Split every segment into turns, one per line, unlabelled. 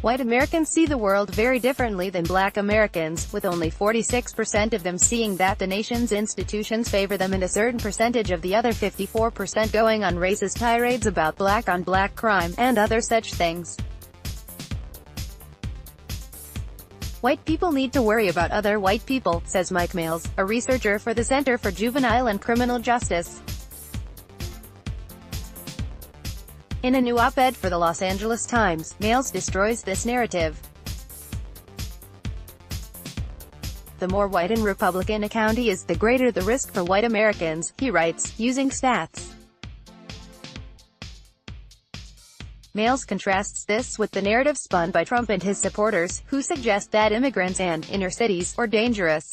White Americans see the world very differently than Black Americans, with only 46% of them seeing that the nation's institutions favor them and a certain percentage of the other 54% going on racist tirades about black-on-black crime, and other such things. White people need to worry about other white people, says Mike Males, a researcher for the Center for Juvenile and Criminal Justice. In a new op-ed for the Los Angeles Times, Males destroys this narrative. The more white and Republican a county is, the greater the risk for white Americans, he writes, using stats. Males contrasts this with the narrative spun by Trump and his supporters, who suggest that immigrants and inner cities are dangerous.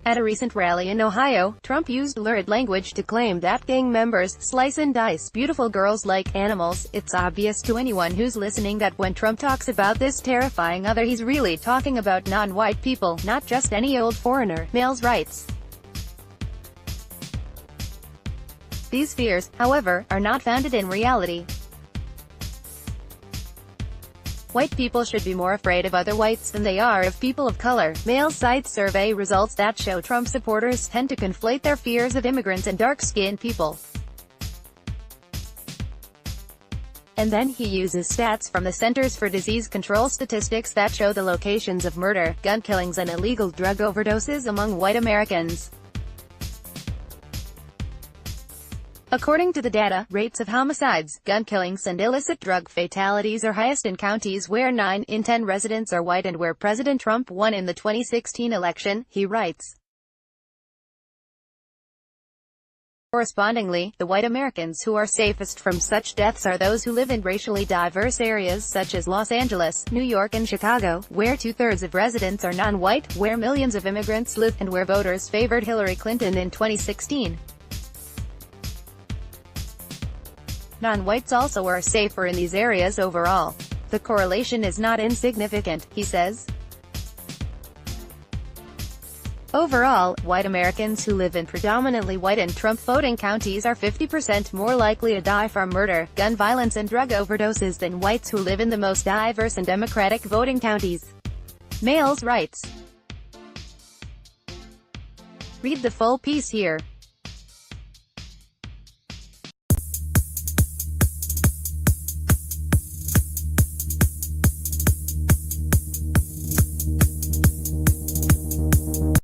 At a recent rally in Ohio, Trump used lurid language to claim that gang members slice and dice beautiful girls like animals. It's obvious to anyone who's listening that when Trump talks about this terrifying other, he's really talking about non-white people, not just any old foreigner, Males writes. These fears, however, are not founded in reality. White people should be more afraid of other whites than they are of people of color. Males cites survey results that show Trump supporters tend to conflate their fears of immigrants and dark-skinned people. And then he uses stats from the Centers for Disease Control statistics that show the locations of murder, gun killings and illegal drug overdoses among white Americans. According to the data, rates of homicides, gun killings and illicit drug fatalities are highest in counties where 9 in 10 residents are white and where President Trump won in the 2016 election, he writes. Correspondingly, the white Americans who are safest from such deaths are those who live in racially diverse areas such as Los Angeles, New York and Chicago, where 2/3 of residents are non-white, where millions of immigrants live, and where voters favored Hillary Clinton in 2016. Non-whites also are safer in these areas overall. The correlation is not insignificant, he says. Overall, white Americans who live in predominantly white and Trump-voting counties are 50% more likely to die from murder, gun violence and drug overdoses than whites who live in the most diverse and Democratic voting counties. Males writes. Read the full piece here.